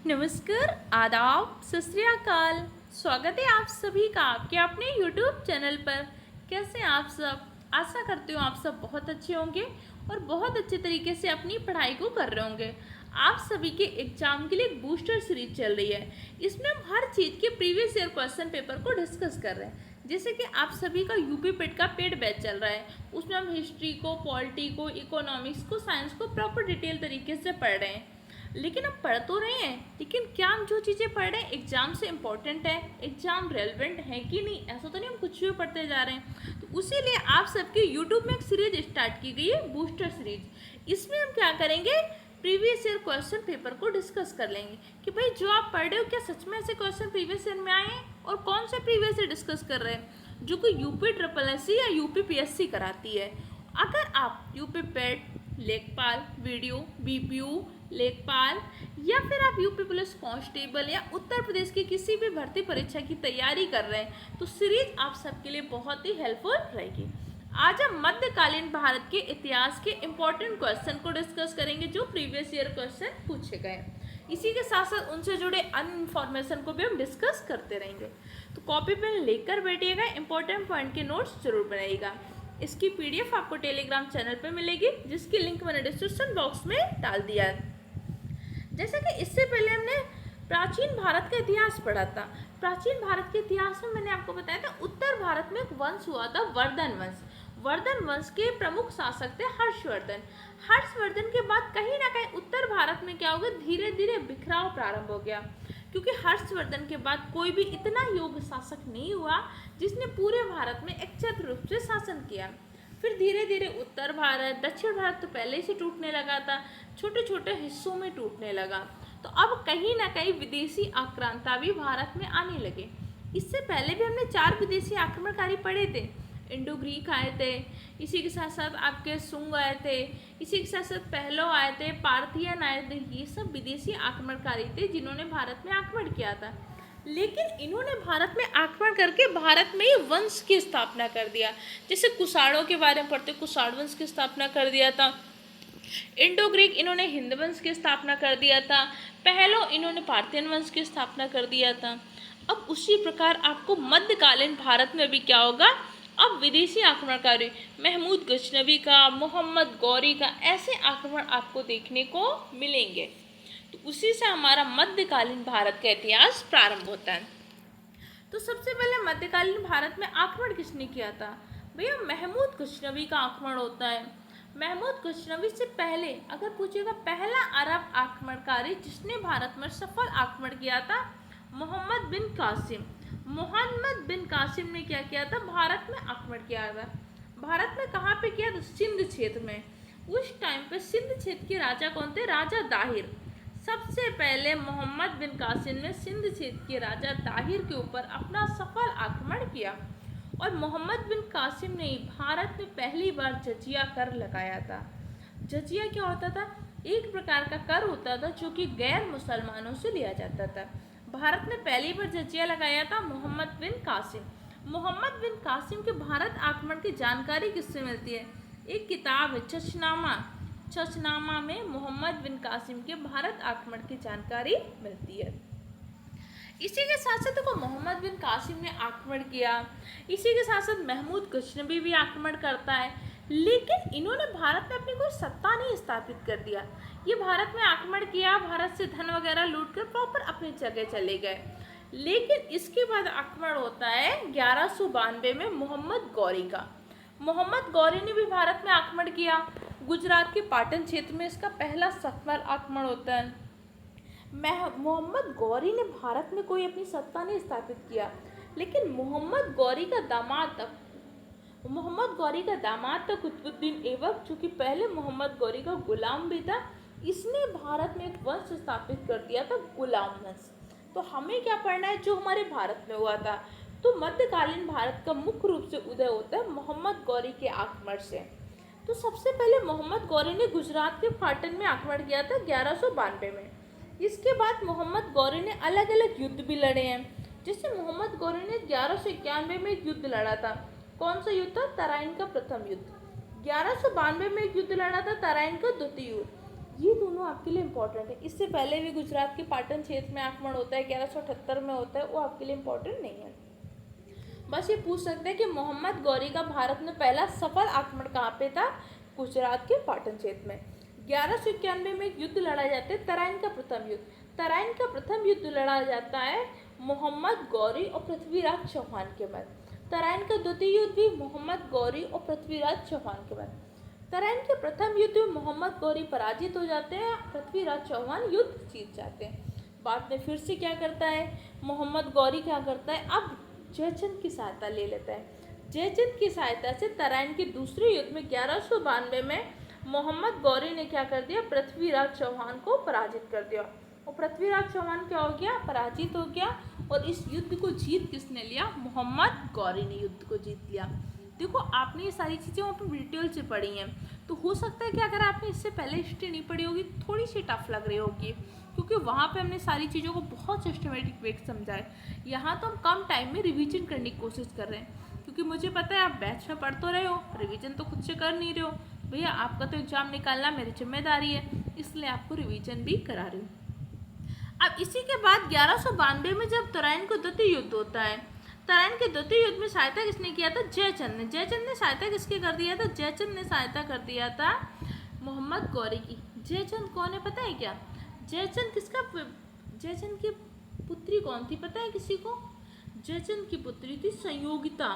नमस्कार, आदाब, सत श्री अकाल। स्वागत है आप सभी का आपके अपने YouTube चैनल पर। कैसे हैं आप सब? आशा करती हूँ आप सब बहुत अच्छे होंगे और बहुत अच्छे तरीके से अपनी पढ़ाई को कर रहे होंगे। आप सभी के एग्जाम के लिए एक बूस्टर सीरीज चल रही है। इसमें हम हर चीज़ के प्रीवियस ईयर क्वेश्चन पेपर को डिस्कस कर रहे हैं। जैसे कि आप सभी का यूपी पेट का पेड बैच चल रहा है, उसमें हम हिस्ट्री को, पॉलिटी को, इकोनॉमिक्स को, साइंस को प्रॉपर डिटेल तरीके से पढ़ रहे हैं। लेकिन हम पढ़ तो रहे हैं, लेकिन क्या हम जो चीज़ें पढ़ रहे हैं एग्जाम से इम्पोर्टेंट है, एग्जाम रेलेवेंट है कि नहीं? ऐसा तो नहीं हम कुछ भी पढ़ते जा रहे हैं। तो उसी लिए आप सबके यूट्यूब में एक सीरीज स्टार्ट की गई है, बूस्टर सीरीज। इसमें हम क्या करेंगे, प्रीवियस ईयर क्वेश्चन पेपर को डिस्कस कर लेंगे कि भाई जो आप पढ़ रहे हो क्या सच में ऐसे क्वेश्चन प्रीवियस ईयर में आए हैं, और कौन से प्रीवियस ईयर डिस्कस कर रहे हैं जो कि यूपी ट्रिपल एस या यूपी पीएससी कराती है। अगर आप यूपी पेट, लेखपाल, वीडियो, बीपीयू, लेखपाल, या फिर आप यूपी पुलिस कांस्टेबल या उत्तर प्रदेश की किसी भी भर्ती परीक्षा की तैयारी कर रहे हैं तो सीरीज आप सबके लिए बहुत ही हेल्पफुल रहेगी। आज हम मध्यकालीन भारत के इतिहास के इम्पोर्टेंट क्वेश्चन को डिस्कस करेंगे जो प्रीवियस ईयर क्वेश्चन पूछे गए हैं। इसी के साथ साथ उनसे जुड़े अन्य इन्फॉर्मेशन को भी हम डिस्कस करते रहेंगे। तो कॉपी पेन लेकर बैठिएगा, इंपॉर्टेंट पॉइंट के नोट्स जरूर बनाइएगा। इसकी पीडीएफ आपको टेलीग्राम चैनल पे मिलेगी, जिसकी लिंक मैंने डिस्क्रिप्शन बॉक्स में डाल दिया है। जैसे कि इससे पहले हमने प्राचीन भारत का इतिहास पढ़ा था। प्राचीन भारत के इतिहास में मैंने आपको बताया था उत्तर भारत में एक वंश हुआ था, वर्धन वंश। वर्धन वंश के प्रमुख शासक थे हर्षवर्धन। हर्षवर्धन के बाद कहीं ना कहीं उत्तर भारत में क्या हो गया, धीरे धीरे बिखराव प्रारंभ हो गया, क्योंकि हर्षवर्धन के बाद कोई भी इतना योग्य शासक नहीं हुआ जिसने पूरे भारत में एकछत्र रूप से शासन किया। फिर धीरे धीरे उत्तर भारत, दक्षिण भारत तो पहले से टूटने लगा था, छोटे छोटे हिस्सों में टूटने लगा। तो अब कहीं ना कहीं विदेशी आक्रांता भी भारत में आने लगे। इससे पहले भी हमने 4 विदेशी आक्रमणकारी पढ़े थे। इंडो ग्रीक आए थे, इसी के साथ साथ आपके सुंग आए थे, इसी के साथ साथ पहलो आए थे, पार्थियन आए थे। ये सब विदेशी आक्रमणकारी थे जिन्होंने भारत में आक्रमण किया था। लेकिन इन्होंने भारत में आक्रमण करके भारत में ही वंश की स्थापना कर दिया। जैसे कुषाणों के बारे में पढ़ते, कुषाण वंश की स्थापना कर दिया था। इंडो ग्रीक इन्होंने हिंद वंश की स्थापना कर दिया था। पहलो इन्होंने पार्थियन वंश की स्थापना कर दिया था। अब उसी प्रकार आपको मध्यकालीन भारत में भी क्या होगा, अब विदेशी आक्रमणकारी महमूद गजनवी का, मोहम्मद गौरी का, ऐसे आक्रमण आपको देखने को मिलेंगे। तो उसी से हमारा मध्यकालीन भारत का इतिहास प्रारंभ होता है। तो सबसे पहले मध्यकालीन भारत में आक्रमण किसने किया था? भैया महमूद गजनवी का आक्रमण होता है। महमूद गजनवी से पहले अगर पूछेगा पहला अरब आक्रमणकारी जिसने भारत में सफल आक्रमण किया था, मोहम्मद बिन कासिम। मोहम्मद बिन कासिम ने क्या किया था, भारत में आक्रमण किया था। भारत में कहाँ पे किया था? सिंध क्षेत्र में। उस टाइम पे सिंध क्षेत्र के राजा कौन थे? राजा दाहिर। सबसे पहले मोहम्मद बिन कासिम ने सिंध क्षेत्र के राजा दाहिर के ऊपर अपना सफल आक्रमण किया। और मोहम्मद बिन कासिम ने भारत में पहली बार जजिया कर लगाया था। जजिया क्या होता था? एक प्रकार का कर होता था जो कि गैर मुसलमानों से लिया जाता था। भारत में पहली बार जजिया लगाया था मोहम्मद बिन कासिम। मोहम्मद बिन कासिम के भारत आक्रमण की जानकारी किससे मिलती है? एक किताब है चचनामा। चचनामा में मोहम्मद बिन कासिम के भारत आक्रमण की जानकारी मिलती है। इसी के साथ साथ देखो मोहम्मद बिन कासिम ने आक्रमण किया, इसी के साथ साथ महमूद गजनवी भी आक्रमण करता है, लेकिन इन्होंने भारत में अपनी कोई सत्ता नहीं स्थापित कर दिया। ये भारत में आक्रमण किया, भारत से धन वगैरह लूट कर प्रॉपर अपनी जगह चले गए। लेकिन इसके बाद आक्रमण होता है 1192 में मोहम्मद गौरी का। मोहम्मद गौरी ने भी भारत में आक्रमण किया। गुजरात के पाटन क्षेत्र में इसका पहला सफल आक्रमण होता है। मोहम्मद गौरी ने भारत में कोई अपनी सत्ता नहीं स्थापित किया, लेकिन मोहम्मद गौरी का दामाद था कुतुबुद्दीन ऐबक, जो कि पहले मोहम्मद गौरी का गुलाम भी था। इसने भारत में एक वंश स्थापित कर दिया था, गुलाम वंश। तो हमें क्या पढ़ना है, जो हमारे भारत में हुआ था। तो मध्यकालीन भारत का मुख्य रूप से उदय होता है मोहम्मद गौरी के आक्रमण से। तो सबसे पहले मोहम्मद गौरी ने गुजरात के पाटन में आक्रमण किया था 1192 में। इसके बाद मोहम्मद गौरी ने अलग अलग युद्ध भी लड़े हैं। जैसे मोहम्मद गौरी ने 1191 में एक युद्ध लड़ा था। कौन सा युद्ध था? तराइन का प्रथम युद्ध। 1192 में एक युद्ध लड़ा था, तराइन का द्वितीय युद्ध। ये दोनों आपके लिए इम्पोर्टेंट है। इससे पहले भी गुजरात के पाटन क्षेत्र में आक्रमण होता है, 1178 में होता है, वो आपके लिए इम्पोर्टेंट नहीं है। बस ये पूछ सकते हैं कि मोहम्मद गौरी का भारत में पहला सफल आक्रमण कहाँ पे था? गुजरात के पाटन क्षेत्र में। 1191 में एक युद्ध लड़ा जाता है, तराइन का प्रथम युद्ध। तराइन का प्रथम युद्ध लड़ा जाता है मोहम्मद गौरी और पृथ्वीराज चौहान के मध्य। तराइन का द्वितीय युद्ध भी मोहम्मद गौरी और पृथ्वीराज चौहान के मध्य। तराइन के प्रथम युद्ध में मोहम्मद गौरी पराजित हो जाते हैं, पृथ्वीराज चौहान युद्ध जीत जाते हैं। बाद में फिर से क्या करता है मोहम्मद गौरी, क्या करता है, अब जयचंद की सहायता ले लेता है। जयचंद की सहायता से तराइन के दूसरे युद्ध में 1192 में मोहम्मद गौरी ने क्या कर दिया? पृथ्वीराज चौहान को पराजित कर दिया, और पृथ्वीराज चौहान क्या हो गया? पराजित हो गया। और इस युद्ध को जीत किसने लिया? मोहम्मद गौरी ने युद्ध को जीत लिया। देखो, आपने ये सारी चीज़ें वहाँ पर डिटेल से पढ़ी हैं, तो हो सकता है कि अगर आपने इससे पहले हिस्ट्री नहीं पढ़ी होगी थोड़ी सी टफ लग रही होगी, क्योंकि वहाँ पे हमने सारी चीज़ों को बहुत सिस्टमेटिक वे समझा है। यहाँ तो हम कम टाइम में रिवीजन करने की कोशिश कर रहे हैं, क्योंकि मुझे पता है आप बैच में पढ़ तो रहे हो, रिवीजन तो खुद से कर नहीं रहे हो। भैया आपका तो एग्ज़ाम निकालना मेरी जिम्मेदारी है, इसलिए आपको रिवीजन भी करा रही हूँ। अब इसी के बाद 1192 में जब तराइन का द्वितीय युद्ध होता है, तराइन के द्वितीय युद्ध में सहायता किसने किया था? जयचंद ने। जयचंद ने सहायता किसके कर दिया था? जयचंद ने सहायता कर दिया था मोहम्मद गौरी की। जयचंद कौन है पता है क्या? जयचंद जयचंद की पुत्री कौन थी पता है किसी को? जयचंद की पुत्री थी संयोगिता।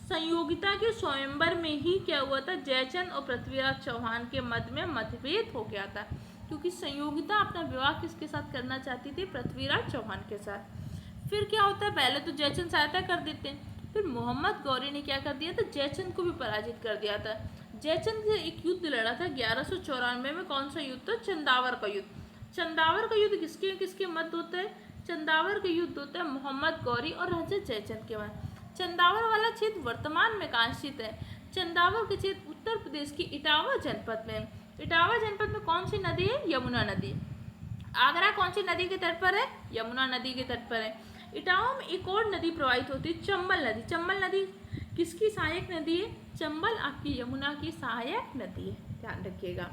संयोगिता के स्वयंवर में ही क्या हुआ था? जयचंद और पृथ्वीराज चौहान के मध्य में मतभेद हो गया था, क्योंकि संयोगिता अपना विवाह किसके साथ करना चाहती थी? पृथ्वीराज चौहान के साथ। फिर क्या होता है? पहले तो जयचंद सहायता कर देते हैं, फिर मोहम्मद गौरी ने क्या कर दिया था? जयचंद को भी पराजित कर दिया था। जयचंद से एक युद्ध लड़ा था 1194 में। कौन सा युद्ध था? चंदावर का युद्ध। चंदावर का युद्ध किसके किसके मध्य होता है? चंदावर का युद्ध होता है मोहम्मद गौरी और राजा जयचंद के मध्य। चंदावर वाला क्षेत्र वर्तमान में कहाँ स्थित है? चंदावर के क्षेत्र उत्तर प्रदेश की इटावा जनपद में। इटावा जनपद में कौन सी नदी है? यमुना नदी। आगरा कौन सी नदी के तट पर है? यमुना नदी के तट पर है। इटावा में एक और नदी प्रवाहित होती है, चंबल नदी। चंबल नदी किसकी सहायक नदी है? चंबल आपकी यमुना की सहायक नदी है, ध्यान रखिएगा।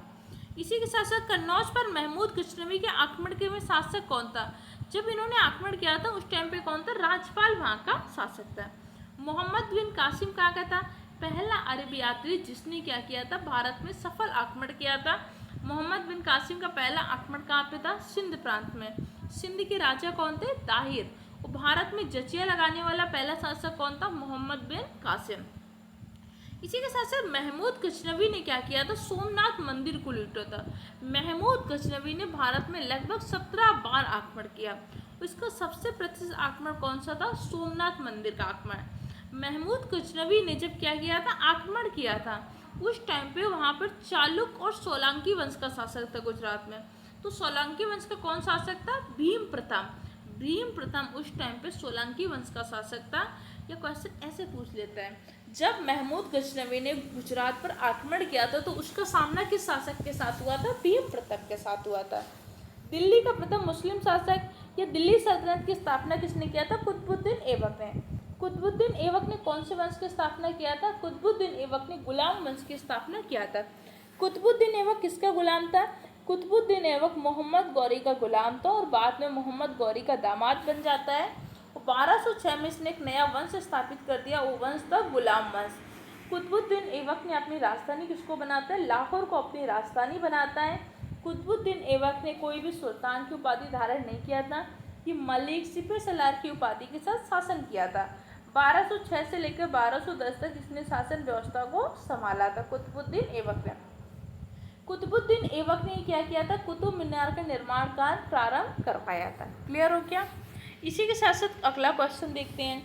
इसी के साथ साथ कन्नौज पर महमूद गजनवी के आक्रमण के में शासक कौन था? जब इन्होंने आक्रमण किया था उस टाइम पे कौन था? राजपाल वहाँ का शासक था। मोहम्मद बिन कासिम कहाँ का था? पहला अरब यात्री जिसने क्या किया था? भारत में सफल आक्रमण किया था। मोहम्मद बिन कासिम का पहला आक्रमण कहाँ पे था? सिंध प्रांत में। सिंध के राजा कौन थे? ताहिर। और भारत में जजिया लगाने वाला पहला शासक कौन था? मोहम्मद बिन कासिम। इसी के साथ साथ महमूद गजनवी ने क्या किया था? सोमनाथ मंदिर को लूटा था। महमूद गजनवी ने भारत में लगभग 17 बार आक्रमण किया। इसका सबसे प्रसिद्ध आक्रमण कौन सा था? सोमनाथ मंदिर का आक्रमण। महमूद गजनवी ने जब क्या किया था? आक्रमण किया था, उस टाइम पे वहाँ पर चालुक और सोलंकी वंश का शासक था गुजरात में। तो सोलंकी वंश का कौन शासक था? भीम प्रथम। भीम प्रथम उस टाइम पे सोलंकी वंश का शासक था। यह क्वेश्चन ऐसे पूछ लेता है, जब महमूद गजनवी ने गुजरात पर आक्रमण किया था तो उसका सामना किस शासक के साथ हुआ था? भीम प्रथम के साथ हुआ था। दिल्ली का प्रथम मुस्लिम शासक या दिल्ली सल्तनत की स्थापना किसने किया था? कुतुबुद्दीन ऐबक ने। कुतुबुद्दीन ऐबक ने कौन से वंश की स्थापना किया था? कुतुबुद्दीन ऐबक ने गुलाम वंश की स्थापना किया था। कुतुबुद्दीन ऐबक किसका गुलाम था? कुतुबुद्दीन ऐबक मोहम्मद गौरी का गुलाम था और बाद में मोहम्मद गौरी का दामाद बन जाता है। 1206 में इसने एक नया वंश स्थापित कर दिया, वो वंश था गुलाम वंश। कुतुबुद्दीन ऐबक ने अपनी राजधानी किसको बनाता है? लाहौर को अपनी राजधानी बनाता है। कुतुबुद्दीन ऐबक ने कोई भी सुल्तान की उपाधि धारण नहीं किया था, ये मलिक सिपह सलार की उपाधि के साथ शासन किया था। 1206 से लेकर 1210 तक इसने शासन व्यवस्था को संभाला था कुतुबुद्दीन ऐबक ने। कुतुबुद्दीन ऐबक ने क्या किया था? कुतुब मीनार का निर्माण कार्य प्रारंभ करवाया था। क्लियर हो क्या? इसी के साथ साथ अगला क्वेश्चन देखते हैं।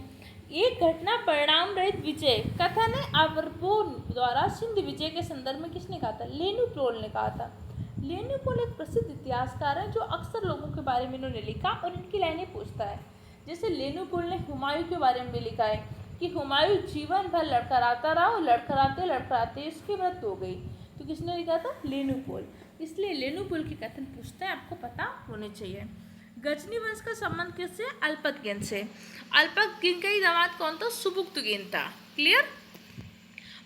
एक घटना परिणाम रहित विजय कथन है अरबों द्वारा सिंध विजय के संदर्भ में किसने कहा था? लेनुपोल ने कहा था। लेनुपोल एक प्रसिद्ध इतिहासकार है जो अक्सर लोगों के बारे में इन्होंने लिखा और इनकी लाइनें पूछता है। जैसे लेनुपोल ने हुमायूं के बारे में भी लिखा है कि हुमायूं जीवन भर लड़खड़ाता रहा और लड़खड़ाते लड़खड़ाते इसकी मृत्यु हो गई। तो किसने लिखा था? लेनुपोल। इसलिए लेनुपोल के कथन पूछते हैं, आपको पता होने चाहिए। गजनी वंश का संबंध किससे? अल्पतगेन से। अल्पतगेन का ही दामाद कौन था? सुबुक्तगेन था। क्लियर?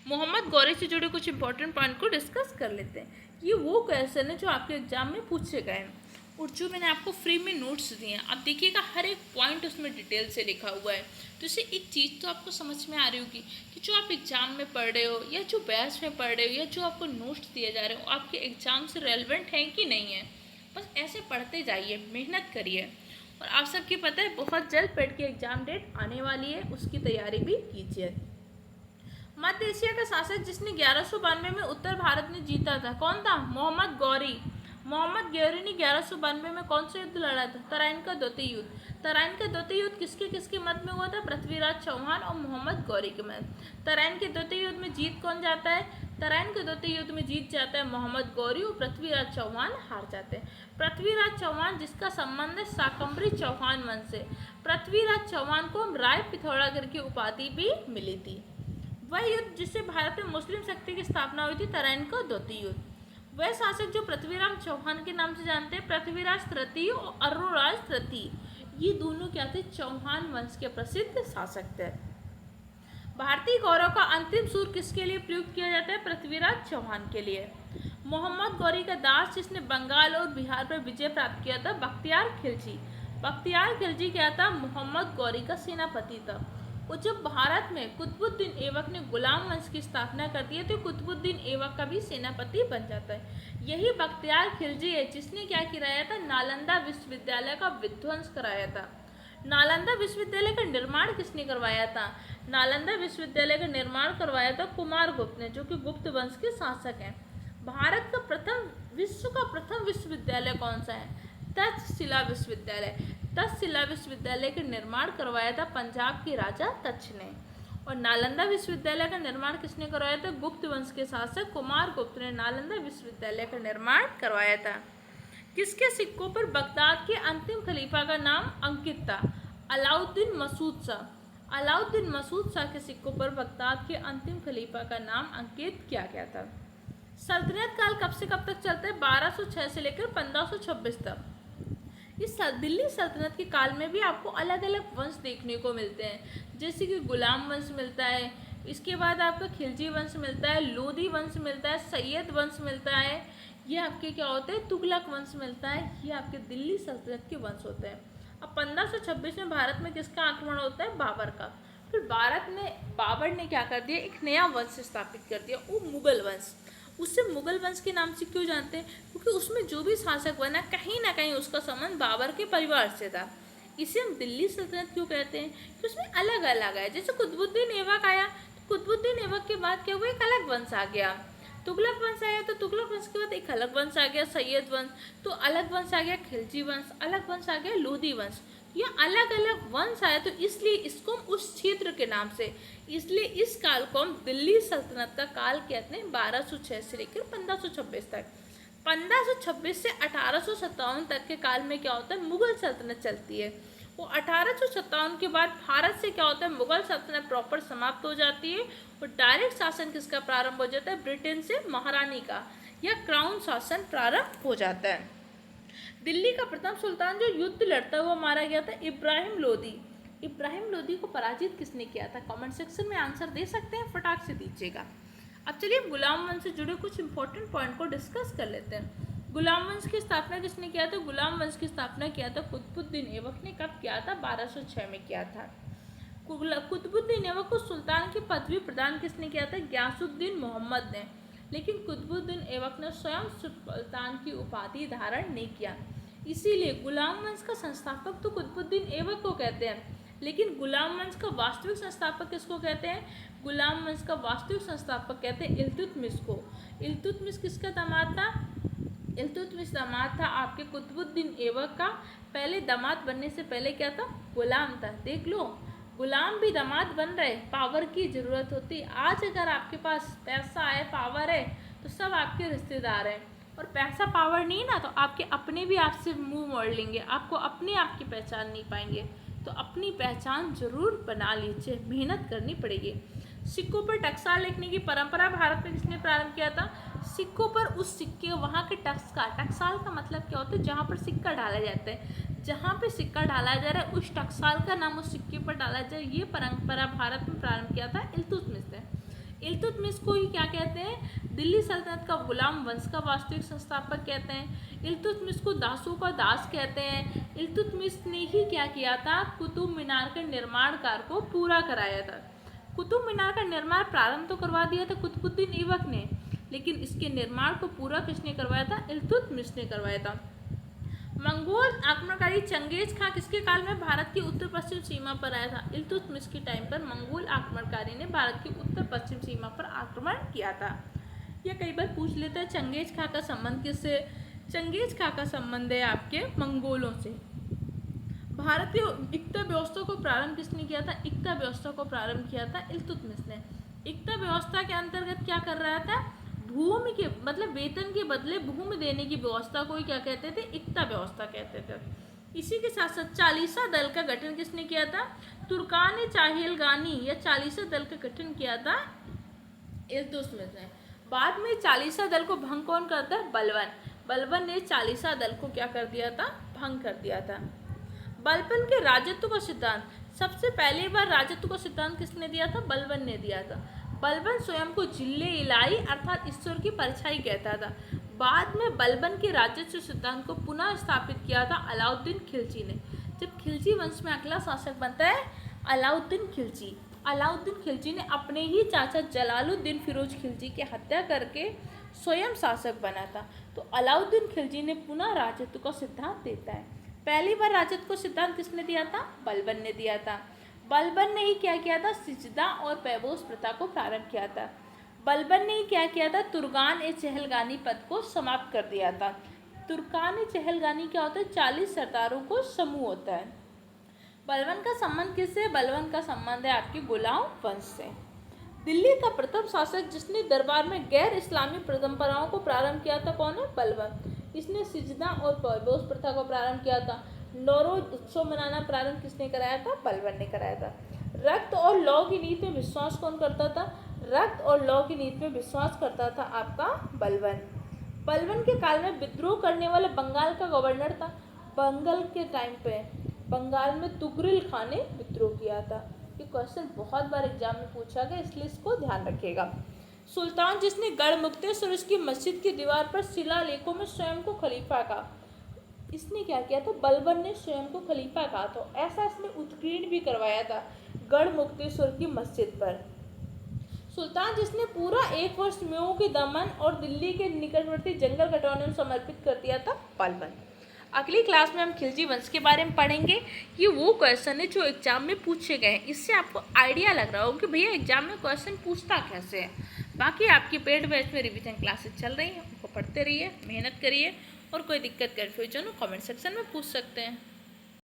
मोहम्मद गौरी से जुड़े कुछ इंपॉर्टेंट पॉइंट को डिस्कस कर लेते हैं। ये वो क्वेश्चन है जो आपके एग्जाम में पूछे गए हैं और जो मैंने आपको फ्री में नोट्स दिए हैं। आप देखिएगा हर एक पॉइंट उसमें डिटेल से लिखा हुआ है। तो इससे एक चीज़ तो आपको समझ में आ रही होगी कि जो आप एग्ज़ाम में पढ़ रहे हो या जो बैच में पढ़ रहे हो या जो आपको नोट्स दिए जा रहे हो आपके एग्ज़ाम से रेलिवेंट हैं कि नहीं है। बस ऐसे पढ़ते जाइए, मेहनत करिए। और आप सबकी पता है बहुत जल्द पेट की एग्ज़ाम डेट आने वाली है, उसकी तैयारी भी कीजिए। मध्य एशिया का शासक जिसने 1192 में उत्तर भारत में जीता था कौन था? मोहम्मद गौरी। मोहम्मद गौरी ने 1192 में कौन सा युद्ध लड़ा था? तराइन का द्वितीय युद्ध। तराइन का द्वितीय युद्ध किसके किसके मध्य में हुआ था? पृथ्वीराज चौहान और मोहम्मद गौरी के मध्य। तराइन के द्वितीय युद्ध में जीत कौन जाता है? तराइन के द्वितीय युद्ध में जीत जाता है मोहम्मद गौरी और पृथ्वीराज चौहान हार जाते हैं। पृथ्वीराज चौहान जिसका संबंध है शाकंभरी चौहान वंश से। पृथ्वीराज चौहान को राय पिथौरागढ़ की उपाधि भी मिली थी। वह युद्ध जिससे भारत में मुस्लिम शक्ति की स्थापना हुई थी, तराइन का द्वितीय युद्ध। वह शासक जो पृथ्वीराज चौहान के नाम से जानते हैं, पृथ्वीराज तृतीय और अरुणराज तृतीय, ये दोनों क्या थे? चौहान वंश के प्रसिद्ध शासक थे। भारतीय गौरव का अंतिम सूर किसके लिए प्रयुक्त किया जाता है? पृथ्वीराज चौहान के लिए। मोहम्मद गौरी का दास जिसने बंगाल और बिहार पर विजय प्राप्त किया था, बख्तियार खिलजी। बख्तियार खिलजी क्या था? मोहम्मद गौरी का सेनापति था। और जब भारत में कुतुबुद्दीन ऐबक ने गुलाम वंश की स्थापना कर दी है तो कुतुबुद्दीन ऐबक का भी सेनापति बन जाता है। यही बख्तियार खिलजी है जिसने क्या कराया था? नालंदा विश्वविद्यालय का विध्वंस कराया था। नालंदा विश्वविद्यालय का निर्माण किसने करवाया था? नालंदा विश्वविद्यालय का निर्माण करवाया था कुमारगुप्त ने, जो कि गुप्त वंश के शासक हैं। भारत का विश्व का प्रथम विश्वविद्यालय कौन सा है? तक्षशिला विश्वविद्यालय। तक्षशिला विश्वविद्यालय का निर्माण करवाया था पंजाब के राजा तक्ष ने। और नालंदा विश्वविद्यालय का निर्माण किसने करवाया था? गुप्त वंश के शासक कुमारगुप्त ने नालंदा विश्वविद्यालय का निर्माण करवाया था। किसके सिक्कों पर बगदाद के अंतिम खलीफा का नाम अंकित था? अलाउद्दीन मसूद शाह। अलाउद्दीन मसूद शाह के सिक्कों पर बगदाद के अंतिम खलीफा का नाम अंकित किया गया था। सल्तनत काल कब से कब तक चलता है? 1206 से लेकर 1526 तक। इस दिल्ली सल्तनत के काल में भी आपको अलग अलग वंश देखने को मिलते हैं, जैसे कि गुलाम वंश मिलता है, इसके बाद आपका खिलजी वंश मिलता है, लोधी वंश मिलता है, सैयद वंश मिलता है, ये आपके क्या होते हैं? तुगलक वंश मिलता है। ये आपके दिल्ली सल्तनत के वंश होते हैं। अब 1526 में भारत में किसका आक्रमण होता है? बाबर का। फिर बाबर ने क्या कर दिया? एक नया वंश स्थापित कर दिया, वो मुगल वंश। उससे मुगल वंश के नाम से क्यों जानते हैं? क्योंकि उसमें जो भी शासक बना कहीं ना कहीं उसका संबंध बाबर के परिवार से था। इसे हम दिल्ली सल्तनत क्यों कहते हैं? कि उसमें अलग अलग है। जैसे कुतुबुद्दीन ऐबक आया तो कुतुबुद्दीन ऐबक के बाद क्या हुआ? एक अलग वंश आ गया। तुगलक वंश आया तो तुगलक वंश के बाद एक अलग वंश आ गया, सैयद वंश। तो अलग वंश आ गया खिलजी वंश, अलग वंश आ गया लोधी वंश। ये अलग अलग वंश आया तो इसलिए इसको हम उस क्षेत्र के नाम से, इसलिए इस काल को हम दिल्ली सल्तनत का काल कहते हैं। 1206 से लेकर 1526 तक। 1526 से 1857 तक के काल में क्या होता है? मुगल सल्तनत चलती है। वो 1857 के बाद भारत से क्या होता है? मुगल सल्तनत प्रॉपर समाप्त हो जाती है और डायरेक्ट शासन किसका प्रारंभ हो जाता है? ब्रिटेन से महारानी का या क्राउन शासन प्रारंभ हो जाता है। दिल्ली का प्रथम सुल्तान जो युद्ध लड़ता हुआ मारा गया था, इब्राहिम लोदी। इब्राहिम लोदी को पराजित किसने किया था? कमेंट सेक्शन में आंसर दे सकते हैं, फटाक से दीजिएगा। अब चलिए गुलाम वंश से जुड़े कुछ इंपॉर्टेंट पॉइंट को डिस्कस कर लेते हैं। गुलाम वंश की स्थापना किसने किया था? गुलाम वंश की स्थापना किया था कुतुबुद्दीन ऐबक ने। कब किया था? 1206 में किया था। कुतुबुद्दीन ऐबक को सुल्तान की पदवी प्रदान किसने किया था? गयासुद्दीन मोहम्मद ने। लेकिन कुतुबुद्दीन ऐबक ने स्वयं सुल्तान की उपाधि धारण नहीं किया। इसीलिए गुलाम वंश का संस्थापक तो कुतुबुद्दीन ऐबक को कहते हैं, लेकिन गुलाम वंश का वास्तविक संस्थापक किसको कहते हैं? गुलाम वंश का वास्तविक संस्थापक कहते हैं इल्तुतमिश को। इल्तुतमिश किसका दामाद था? इल्तुतमिश दामाद था आपके कुतुबुद्दीन ऐबक का। पहले दामाद बनने से पहले क्या था? गुलाम था। देख लो, गुलाम भी दामाद बन रहे। पावर की ज़रूरत होती। आज अगर आपके पास पैसा है, पावर है, तो सब आपके रिश्तेदार हैं। और पैसा पावर नहीं ना, तो आपके अपने भी आपसे मुंह मोड़ लेंगे, आपको अपने आप की पहचान नहीं पाएंगे। तो अपनी पहचान जरूर बना लीजिए, मेहनत करनी पड़ेगी। सिक्कों पर टकसाल लिखने की परंपरा भारत में किसने प्रारंभ किया था? सिक्कों पर उस सिक्के वहाँ के टकसाल का मतलब क्या होता है? जहाँ पर सिक्का डाला जाता है, जहाँ पे सिक्का डाला जा रहा है उस टकसाल का नाम उस सिक्के पर डाला जाए। ये परंपरा भारत में प्रारंभ किया था इल्तुतमिश ने। इल्तुतमिश को ही क्या कहते हैं, दिल्ली सल्तनत का गुलाम वंश का वास्तविक संस्थापक कहते हैं। इल्तुतमिश को दासों का दास कहते हैं। इल्तुतमिश ने ही क्या किया था, कुतुब मीनार के निर्माण कार्य को पूरा कराया था। कुतुब मीनार का निर्माण प्रारंभ तो करवा दिया था कुतुबुद्दीन ऐबक ने, लेकिन इसके निर्माण को पूरा किसने करवाया था, इल्तुतमिश ने करवाया था। मंगोल आक्रमणकारी चंगेज खां किसके काल में भारत की उत्तर पश्चिम सीमा पर आया था, इल्तुतमिश के टाइम पर मंगोल आक्रमणकारी ने भारत की उत्तर पश्चिम सीमा पर आक्रमण किया था। यह कई बार पूछ लेता है चंगेज खां का संबंध किससे, चंगेज खां का संबंध है आपके मंगोलों से। भारतीय इक्ता व्यवस्था को प्रारंभ किसने किया था, इक्ता व्यवस्था को प्रारंभ किया था इल्तुतमिश ने। इक्ता व्यवस्था के अंतर्गत क्या कर रहा था, भूमि के मतलब वेतन के बदले भूमि देने की व्यवस्था को ही क्या कहते थे, इक्ता व्यवस्था कहते थे। इसी के साथ साथ चालीसा दल का गठन किसने किया था, तुर्कान चाहेलगानी या चालीसा दल का गठन किया था इल्तुतमिश ने। बाद में चालीसा दल को भंग कौन करता है, बलबन। बलबन ने चालीसा दल को क्या कर दिया था, भंग कर दिया था। बलबन के राजत्व का सिद्धांत, सबसे पहली बार राजत्व का सिद्धांत किसने दिया था, बलबन ने दिया था। बलबन स्वयं को जिले इलाई अर्थात ईश्वर की परछाई कहता था। बाद में बलबन के राजस्व सिद्धांत को पुनः स्थापित किया था अलाउद्दीन खिलजी ने। जब खिलजी वंश में अगला शासक बनता है अलाउद्दीन खिलजी। अलाउद्दीन खिलजी ने अपने ही चाचा जलालुद्दीन फिरोज खिलजी की हत्या करके स्वयं शासक बना था। तो अलाउद्दीन खिलजी ने पुनः राजत्व का सिद्धांत देता है। पहली बार राजत्व का सिद्धांत किसने दिया था, बलबन ने दिया था। बलबन ने ही क्या किया था, सिजदा और पैबोस प्रथा को प्रारंभ किया था। बलबन ने ही क्या किया था, तुर्कान ए चहलगानी पद को समाप्त कर दिया था। तुर्कान ए चहलगानी क्या होता है, 40 सरदारों को समूह होता है। बलबन का संबंध किससे, बलबन का संबंध है आपके गुलाम वंश से। दिल्ली का प्रथम शासक जिसने दरबार में गैर इस्लामी परंपराओं को प्रारंभ किया था कौन है, बलबन। इसने सिजदा और पैबोस प्रथा को प्रारंभ किया था। नौरोज उत्सव मनाना प्रारंभ किसने कराया था, बलबन ने कराया था। रक्त और लौ की नीति में विश्वास कौन करता था, रक्त और लौ की नीति में विश्वास करता था आपका बलबन। बलबन के काल में विद्रोह करने वाले बंगाल का गवर्नर था। बंगाल के टाइम पे बंगाल में तुगरिल खान ने विद्रोह किया था। ये क्वेश्चन बहुत बार एग्जाम में पूछा गया, इसलिए इसको ध्यान रखिएगा। सुल्तान जिसने गढ़ मुक्तेश्वर उसकी मस्जिद की दीवार पर शिलालेखों में स्वयं को खलीफा कहा, इसने क्या किया था, बलबन ने स्वयं को खलीफा कहा था। ऐसा इसने उत्कीर्ण भी करवाया था गढ़ मुक्तेश्वर की मस्जिद पर। सुल्तान जिसने पूरा 1 वर्ष मेओ के दमन और दिल्ली के निकटवर्ती जंगल कटौती में समर्पित कर दिया था, बलबन। अगली क्लास में हम खिलजी वंश के बारे में पढ़ेंगे। ये वो क्वेश्चन है जो एग्जाम में पूछे गए हैं। इससे आपको आइडिया लग रहा होगा कि भैया एग्जाम में क्वेश्चन पूछता कैसे है। बाकी आपकी पेड बैच में रिवीजन क्लासेस चल रही हैं, उनको पढ़ते रहिए, मेहनत करिए और कोई दिक्कत कन्फ्यूजन हो कमेंट सेक्शन में पूछ सकते हैं।